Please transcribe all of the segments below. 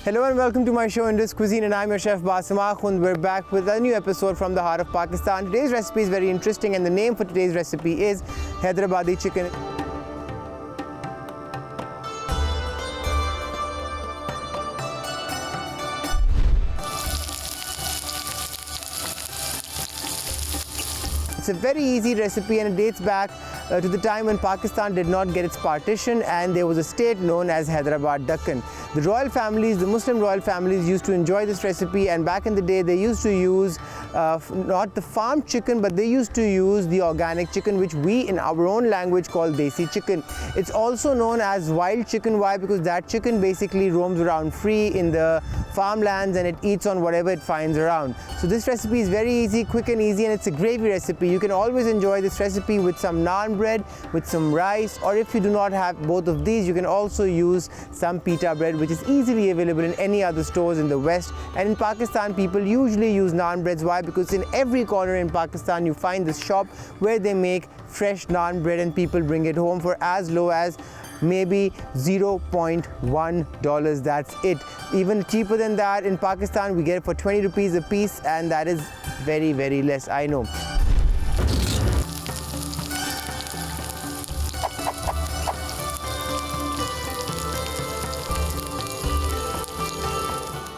Hello and welcome to my show Indus Cuisine, and I'm your chef Basim Akhund. We're back with a new episode from the heart of Pakistan. Today's recipe is very interesting, and the name for today's recipe is Hyderabadi Chicken. It's a very easy recipe and it dates back to the time when Pakistan did not get its partition and there was a state known as Hyderabad Chicken. The royal families, the Muslim royal families used to enjoy this recipe, and back in the day they used to use not the farm chicken, but they used to use the organic chicken, which we in our own language call desi chicken. It's also known as wild chicken. Why? Because that chicken basically roams around free in the farmlands and it eats on whatever it finds around. So this recipe is very easy, quick and easy, and it's a gravy recipe. You can always enjoy this recipe with some naan bread, with some rice, or if you do not have both of these, you can also use some pita bread, which is easily available in any other stores in the West. And in Pakistan, people usually use naan breads. Why? Because in every corner in Pakistan you find this shop where they make fresh naan bread and people bring it home for as low as maybe $0.1. That's it. Even cheaper than that in Pakistan, we get it for 20 rupees a piece, and that is very, very less, I know.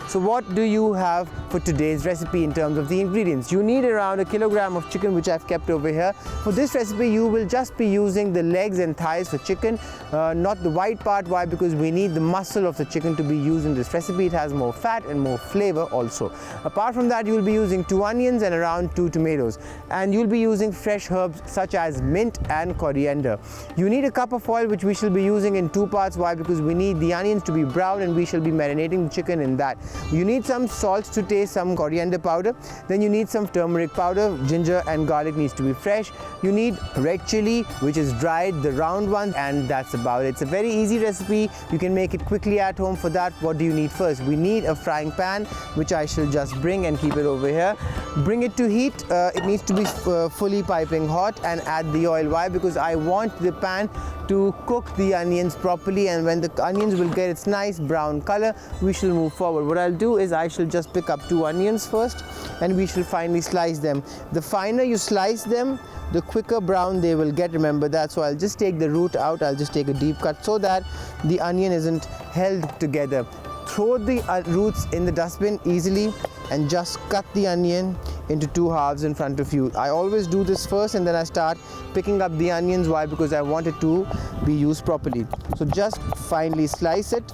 So what do you have for today's recipe in terms of the ingredients? You need around 1 kilogram of chicken, which I've kept over here. For this recipe, you will just be using the legs and thighs for chicken, not the white part. Why? Because we need the muscle of the chicken to be used in this recipe. It has more fat and more flavor also. Apart from that, you will be using 2 onions and around 2 tomatoes. And you'll be using fresh herbs such as mint and coriander. You need a cup of oil, which we shall be using in 2 parts. Why? Because we need the onions to be brown and we shall be marinating the chicken in that. You need some salt to taste, some coriander powder. Then you need some turmeric powder. Ginger and garlic needs to be fresh. You need red chili, which is dried, the round one, and that's about it. It's a very easy recipe. You can make it quickly at home. For that, what do you need first? We need a frying pan, which I shall just bring and keep it over here. Bring it to heat. It needs to be fully piping hot, and add the oil. Why? Because I want the pan to cook the onions properly, and when the onions will get its nice brown color, we shall move forward. What I'll do is I shall just pick up 2 onions first, and we shall finally slice them. The finer you slice them, the quicker brown they will get, remember that. So I'll just take the root out. I'll just take a deep cut so that the onion isn't held together. Throw the roots in the dustbin easily and just cut the onion into 2 halves in front of you. I always do this first and then I start picking up the onions. Why? Because I want it to be used properly. So just finely slice it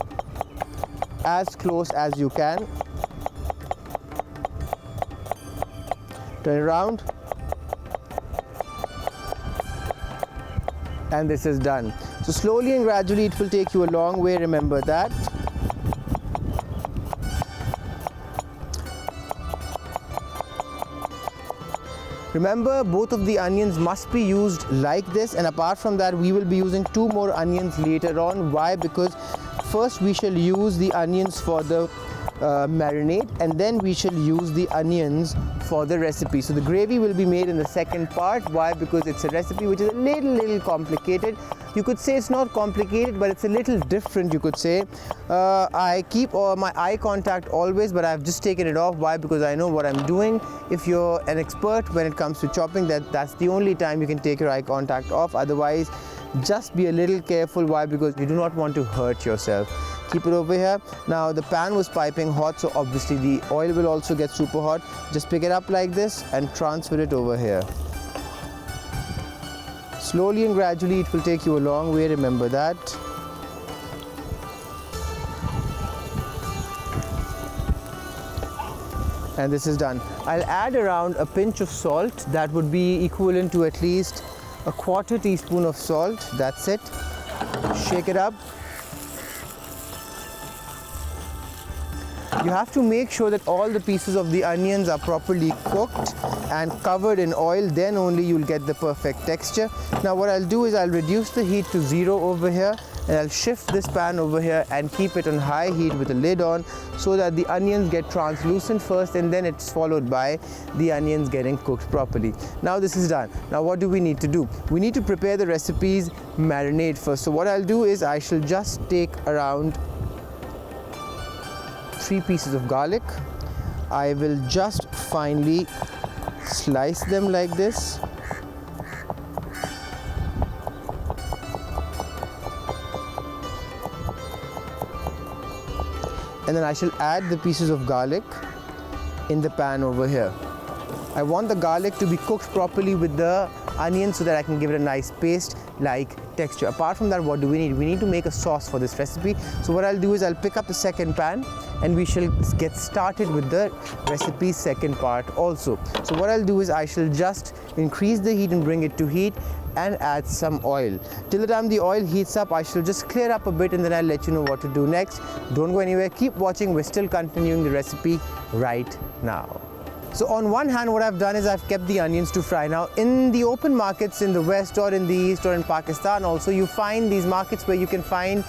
as close as you can. Turn it around. And this is done. So slowly and gradually it will take you a long way, remember that. Remember, both of the onions must be used like this, and apart from that we will be using 2 more onions later on. Why? Because first we shall use the onions for the marinade, and then we shall use the onions for the recipe. So the gravy will be made in the second part. Why? Because it's a recipe which is a little complicated. You could say it's not complicated, but it's a little different, you could say. I keep my eye contact always, but I've just taken it off. Why? Because I know what I'm doing. If you're an expert when it comes to chopping, that's the only time you can take your eye contact off. Otherwise, just be a little careful. Why? Because you do not want to hurt yourself. Keep it over here. Now the pan was piping hot, so obviously the oil will also get super hot. Just pick it up like this and transfer it over here. Slowly and gradually it will take you a long way, remember that. And this is done. I'll add around a pinch of salt. That would be equivalent to at least a 1/4 teaspoon of salt. That's it. Shake it up. You have to make sure that all the pieces of the onions are properly cooked and covered in oil. Then only you'll get the perfect texture. Now what I'll do is I'll reduce the heat to 0 over here, and I'll shift this pan over here and keep it on high heat with a lid on, so that the onions get translucent first, and then it's followed by the onions getting cooked properly. Now this is done. Now what do we need to do? We need to prepare the recipe's marinade first. So what I'll do is I shall just take around 3 pieces of garlic. I will just finely slice them like this. And then I shall add the pieces of garlic in the pan over here. I want the garlic to be cooked properly with the onion so that I can give it a nice paste-like texture. Apart from that, what do we need? We need to make a sauce for this recipe. So what I'll do is I'll pick up the second pan and we shall get started with the recipe's second part also. So what I'll do is I shall just increase the heat and bring it to heat and add some oil. Till the time the oil heats up, I shall just clear up a bit and then I'll let you know what to do next. Don't go anywhere, keep watching, we're still continuing the recipe right now. So on one hand, what I've done is I've kept the onions to fry. Now in the open markets in the west or in the east or in Pakistan also, you find these markets where you can find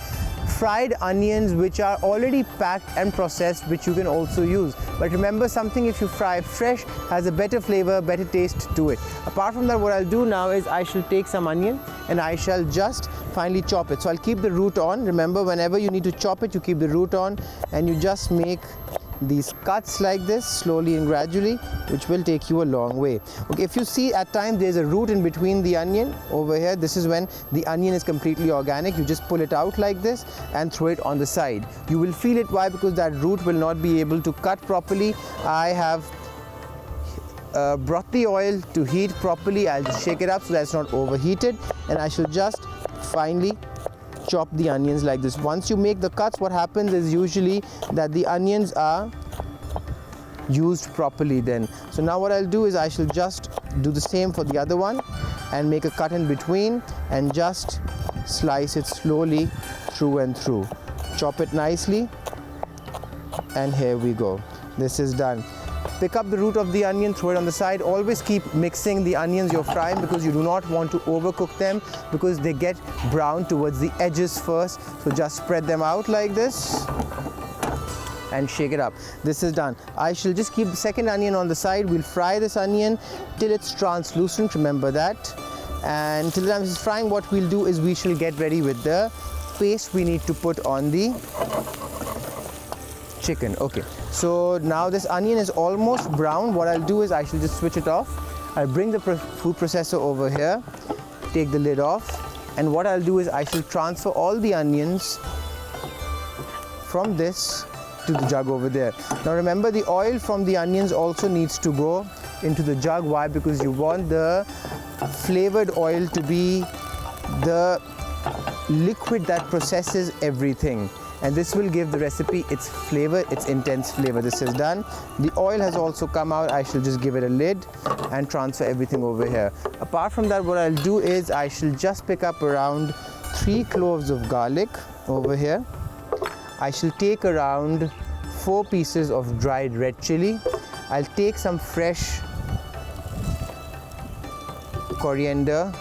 fried onions which are already packed and processed, which you can also use. But remember, something if you fry fresh has a better flavor, better taste to it. Apart from that, what I'll do now is I shall take some onion and I shall just finely chop it. So I'll keep the root on. Remember, whenever you need to chop it, you keep the root on and you just make these cuts like this slowly and gradually, which will take you a long way. Okay, if you see at times there's a root in between the onion over here, this is when the onion is completely organic. You just pull it out like this and throw it on the side. You will feel it. Why? Because that root will not be able to cut properly. I have brought the oil to heat properly. I'll just shake it up so that it's not overheated and I shall just finely chop the onions like this. Once you make the cuts, what happens is usually that the onions are used properly then. So now what I'll do is I shall just do the same for the other one and make a cut in between and just slice it slowly through and through. Chop it nicely and here we go. This is done. Pick up the root of the onion, throw it on the side. Always keep mixing the onions you're frying because you do not want to overcook them because they get brown towards the edges first. So just spread them out like this and shake it up. This is done. I shall just keep the second onion on the side. We'll fry this onion till it's translucent, remember that. And till the time it's frying, what we'll do is we shall get ready with the paste we need to put on the chicken. Okay, so now this onion is almost brown. What I'll do is I shall just switch it off. I'll bring the food processor over here, take the lid off, and what I'll do is I shall transfer all the onions from this to the jug over there. Now remember, the oil from the onions also needs to go into the jug. Why? Because you want the flavored oil to be the liquid that processes everything. And this will give the recipe its flavor, its intense flavor. This is done. The oil has also come out. I shall just give it a lid and transfer everything over here. Apart from that, what I'll do is I shall just pick up around 3 cloves of garlic over here. I shall take around 4 pieces of dried red chili. I'll take some fresh coriander,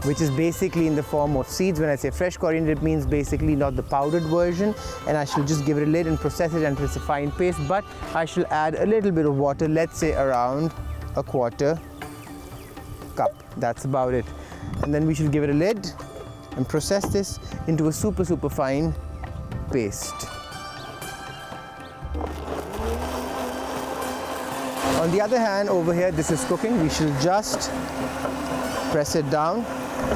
which is basically in the form of seeds. When I say fresh coriander, it means basically not the powdered version. And I shall just give it a lid and process it until it's a fine paste. But I shall add a little bit of water, let's say around a 1/4 cup. That's about it. And then we shall give it a lid and process this into a super fine paste. On the other hand, over here, this is cooking. We shall just press it down.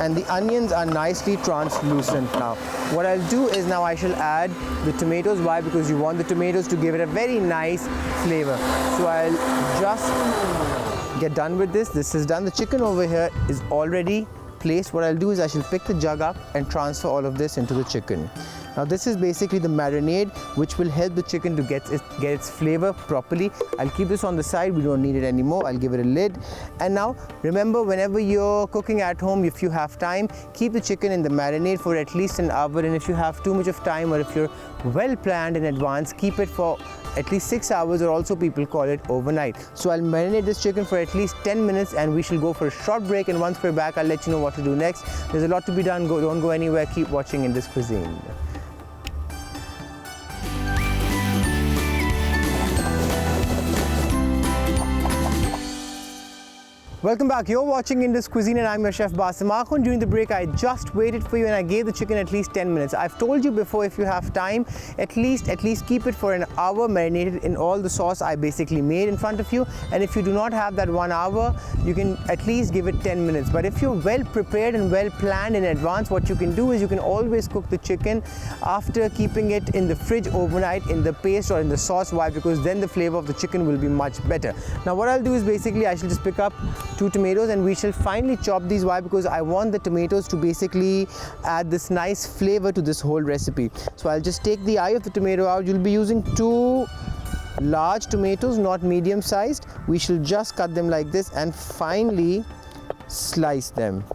And the onions are nicely translucent now. What I'll do is now I shall add the tomatoes. Why? Because you want the tomatoes to give it a very nice flavor. So I'll just get done with this. This is done. The chicken over here is already placed. What I'll do is I shall pick the jug up and transfer all of this into the chicken. Now this is basically the marinade which will help the chicken to get its flavor properly. I'll keep this on the side, we don't need it anymore. I'll give it a lid. And now remember, whenever you're cooking at home, if you have time, keep the chicken in the marinade for at least an hour. And if you have too much of time, or if you're well planned in advance, keep it for at least 6 hours, or also people call it overnight. So I'll marinate this chicken for at least 10 minutes and we shall go for a short break, and once we're back, I'll let you know what to do next. There's a lot to be done. Don't go anywhere. Keep watching Indus Cuisine. Welcome back. You're watching Indus Cuisine and I'm your chef Basim Akhund. During the break, I just waited for you and I gave the chicken at least 10 minutes. I've told you before, if you have time, at least keep it for an hour marinated in all the sauce I basically made in front of you. And if you do not have that 1 hour, you can at least give it 10 minutes. But if you're well prepared and well planned in advance, what you can do is you can always cook the chicken after keeping it in the fridge overnight in the paste or in the sauce. Why? Because then the flavor of the chicken will be much better. Now what I'll do is basically I shall just pick up 2 tomatoes and we shall finely chop these. Why? Because I want the tomatoes to basically add this nice flavor to this whole recipe. So I'll just take the eye of the tomato out. You'll be using 2 large tomatoes, not medium sized. We shall just cut them like this and finely slice them.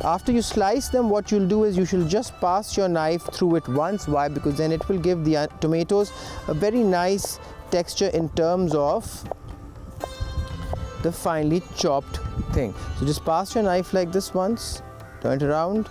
After you slice them, what you'll do is you shall just pass your knife through it once. Why? Because then it will give the tomatoes a very nice texture in terms of the finely chopped thing. So just pass your knife like this once, turn it around,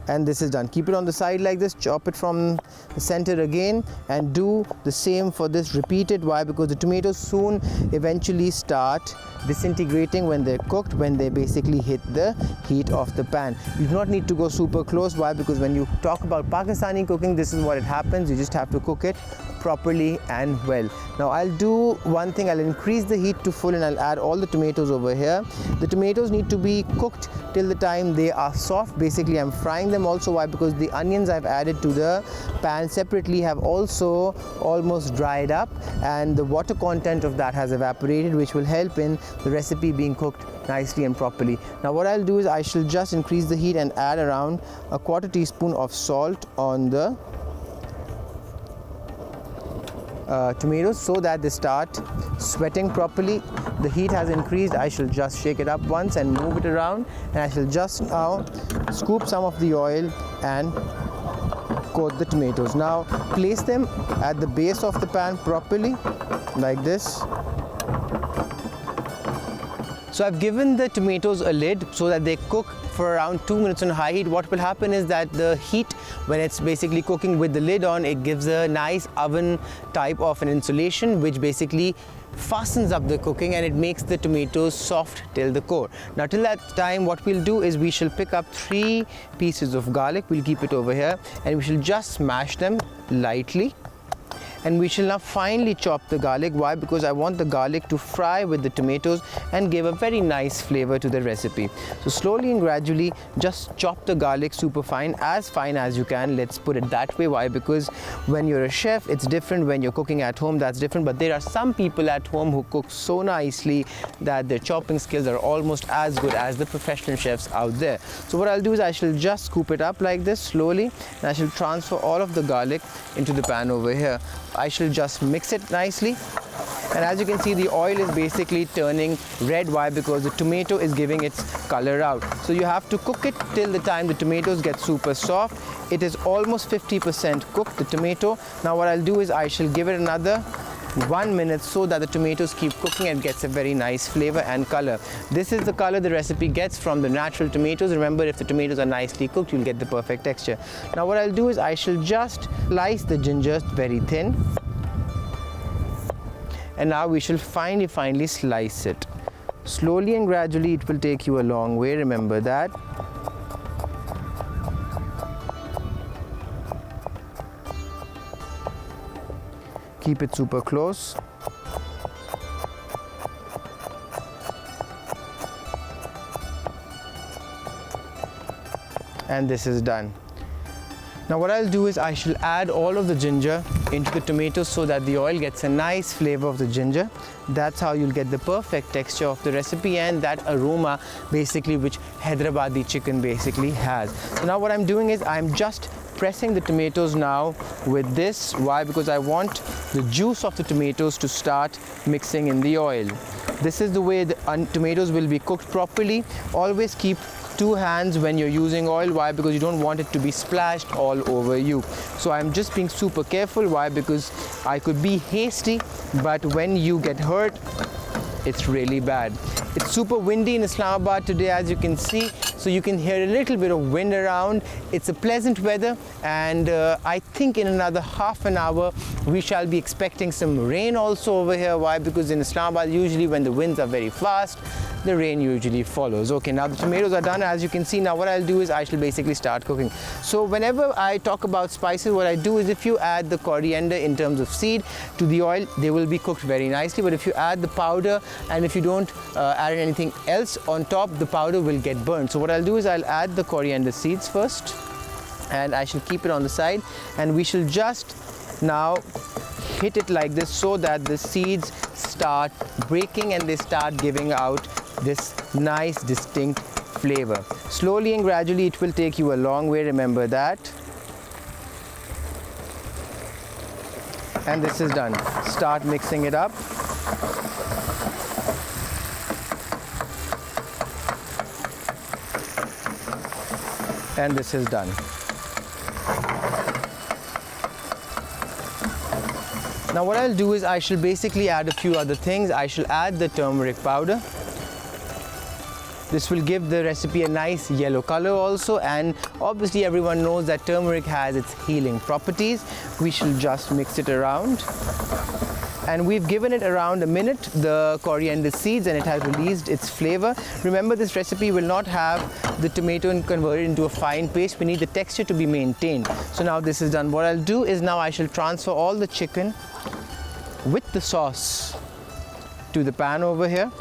and this is done. Keep it on the side like this, chop it from the center again, and do the same for this. Repeat it. Why? Because the tomatoes soon eventually start disintegrating when they're cooked, when they basically hit the heat of the pan. You do not need to go super close. Why? Because when you talk about Pakistani cooking, this is what it happens. You just have to cook it properly and well. Now I'll do one thing. I'll increase the heat to full and I'll add all the tomatoes over here. The tomatoes need to be cooked till the time they are soft. Basically I'm frying them also. Why? Because the onions I've added to the pan separately have also almost dried up and the water content of that has evaporated, which will help in the recipe being cooked nicely and properly. Now what I'll do is I shall just increase the heat and add around a 1/4 teaspoon of salt on the tomatoes so that they start sweating properly. The heat has increased. I shall just shake it up once and move it around, and I shall just now scoop some of the oil and coat the tomatoes. Now place them at the base of the pan properly like this. So I've given the tomatoes a lid so that they cook for around 2 minutes on high heat. What will happen is that the heat, when it's basically cooking with the lid on, it gives a nice oven type of an insulation which basically fastens up the cooking and it makes the tomatoes soft till the core. Now till that time, what we'll do is we shall pick up 3 pieces of garlic. We'll keep it over here and we shall just smash them lightly. And we shall now finely chop the garlic. Why? Because I want the garlic to fry with the tomatoes and give a very nice flavor to the recipe. So slowly and gradually just chop the garlic super fine as you can. Let's put it that way. Why? Because when you're a chef, it's different. When you're cooking at home, that's different. But there are some people at home who cook so nicely that their chopping skills are almost as good as the professional chefs out there. So what I'll do is I shall just scoop it up like this slowly and I shall transfer all of the garlic into the pan over here. I shall just mix it nicely, and as you can see, the oil is basically turning red. Why? Because the tomato is giving its color out. So you have to cook it till the time the tomatoes get super soft. It is almost 50% cooked, the tomato. Now what I'll do is I shall give it another 1 minute so that the tomatoes keep cooking and gets a very nice flavor and color. This is the color the recipe gets from the natural tomatoes. Remember, if the tomatoes are nicely cooked, you'll get the perfect texture. Now what I'll do is I shall just slice the ginger very thin, and now we shall finely slice it. Slowly and gradually, it will take you a long way, remember that. Keep it super close. And this is done. Now what I'll do is I shall add all of the ginger into the tomatoes so that the oil gets a nice flavor of the ginger. That's how you'll get the perfect texture of the recipe and that aroma basically which Hyderabadi chicken basically has. So now what I'm doing is I'm just pressing the tomatoes now with this. Why? Because I want the juice of the tomatoes to start mixing in the oil. This is the way the tomatoes will be cooked properly. Always keep 2 hands when you're using oil. Why? Because you don't want it to be splashed all over you. So I'm just being super careful. Why? Because I could be hasty, but when you get hurt, it's really bad. It's super windy in Islamabad today, as you can see. so you can hear a little bit of wind around. It's a pleasant weather, and I think in another half an hour we shall be expecting some rain also over here. Why? Because in Islamabad, usually when the winds are very fast, the rain usually follows. Okay, now the tomatoes are done. As you can see, now what I'll do is I shall basically start cooking. So whenever I talk about spices, what I do is if you add the coriander in terms of seed to the oil, they will be cooked very nicely. But if you add the powder and if you don't add anything else on top, the powder will get burned. So what I'll do is I'll add the coriander seeds first, and I shall keep it on the side, and we shall just now hit it like this so that the seeds start breaking and they start giving out this nice distinct flavor. Slowly and gradually it will take you a long way, remember that. And this is done. Start mixing it up. And this is done. Now what I'll do is I shall basically add a few other things. I shall add the turmeric powder. This will give the recipe a nice yellow color also, and obviously everyone knows that turmeric has its healing properties. We shall just mix it around, and we've given it around a minute, the coriander seeds, and it has released its flavor. Remember, this recipe will not have the tomato converted into a fine paste. We need the texture to be maintained. So now this is done. What I'll do is now I shall transfer all the chicken with the sauce to the pan over here.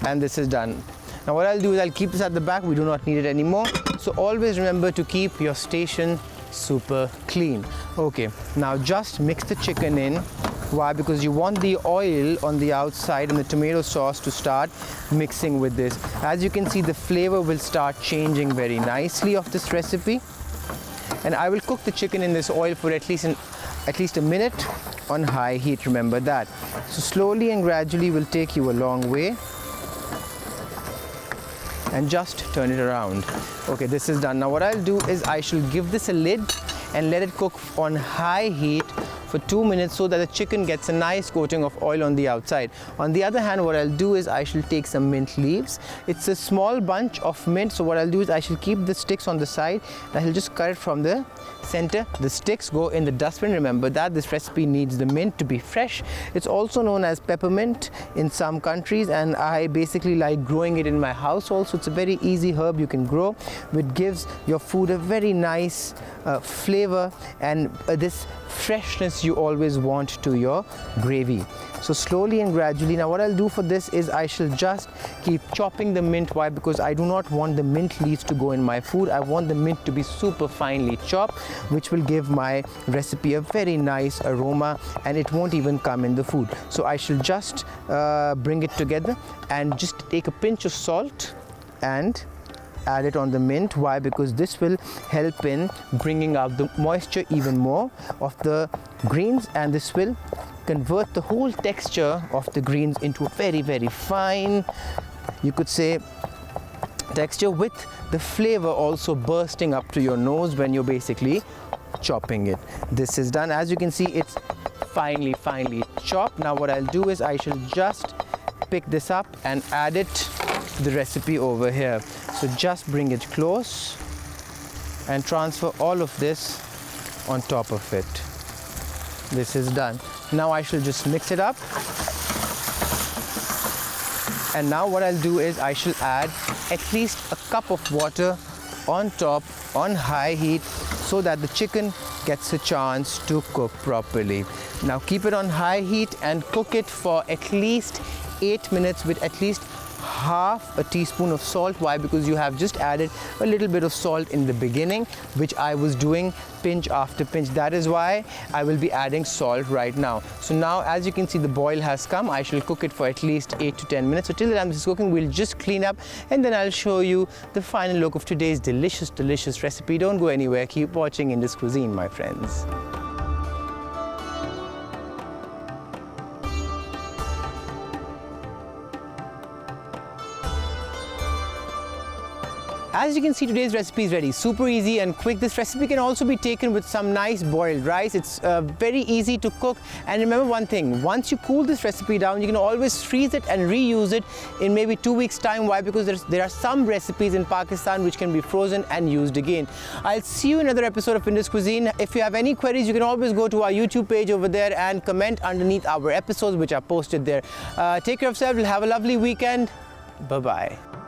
And this is done. Now what I'll do is I'll keep this at the back. We do not need it anymore. So always remember to keep your station super clean. Okay, now just mix the chicken in. Why? Because you want the oil on the outside and the tomato sauce to start mixing with this. As you can see, the flavor will start changing very nicely of this recipe. And I will cook the chicken in this oil for at least a minute on high heat, remember that. So slowly and gradually will take you a long way. And just turn it around. Okay, this is done. Now what I'll do is I shall give this a lid and let it cook on high heat for 2 minutes so that the chicken gets a nice coating of oil on the outside. On the other hand, what I'll do is I shall take some mint leaves. It's a small bunch of mint, so what I'll do is I shall keep the sticks on the side. I shall just cut it from the center. The sticks go in the dustbin. Remember that this recipe needs the mint to be fresh. It's also known as peppermint in some countries, and I basically like growing it in my house also. It's a very easy herb you can grow, which gives your food a very nice flavor and this freshness you always want to your gravy. So slowly and gradually, now what I'll do for this is I shall just keep chopping the mint. Why? Because I do not want the mint leaves to go in my food. I want the mint to be super finely chopped, which will give my recipe a very nice aroma, and it won't even come in the food. So I shall just bring it together and just take a pinch of salt and add it on the mint. Why? Because this will help in bringing out the moisture even more of the greens, and this will convert the whole texture of the greens into a very, very fine, you could say, texture, with the flavor also bursting up to your nose when you're basically chopping it. This is done. As you can see, it's finely chopped. Now what I'll do is I shall just pick this up and add it to the recipe over here. So just bring it close and transfer all of this on top of it. This is done. Now I shall just mix it up. And now what I'll do is I shall add at least a cup of water on top on high heat so that the chicken gets a chance to cook properly. Now keep it on high heat and cook it for at least 8 minutes with at least half a teaspoon of salt. Why? Because you have just added a little bit of salt in the beginning, which I was doing pinch after pinch. That is why I will be adding salt right now. So now, as you can see, the boil has come. I shall cook it for at least 8 to 10 minutes. So till the time this is cooking, we'll just clean up, and then I'll show you the final look of today's delicious recipe. Don't go anywhere. Keep watching Indus Cuisine, my friends. As you can see, today's recipe is ready. Super easy and quick. This recipe can also be taken with some nice boiled rice. It's very easy to cook. And remember one thing, once you cool this recipe down, you can always freeze it and reuse it in maybe 2 weeks time. Why? Because there are some recipes in Pakistan which can be frozen and used again. I'll see you in another episode of Indus Cuisine. If you have any queries, you can always go to our YouTube page over there and comment underneath our episodes which are posted there. Take care of yourself. Have a lovely weekend. Bye-bye.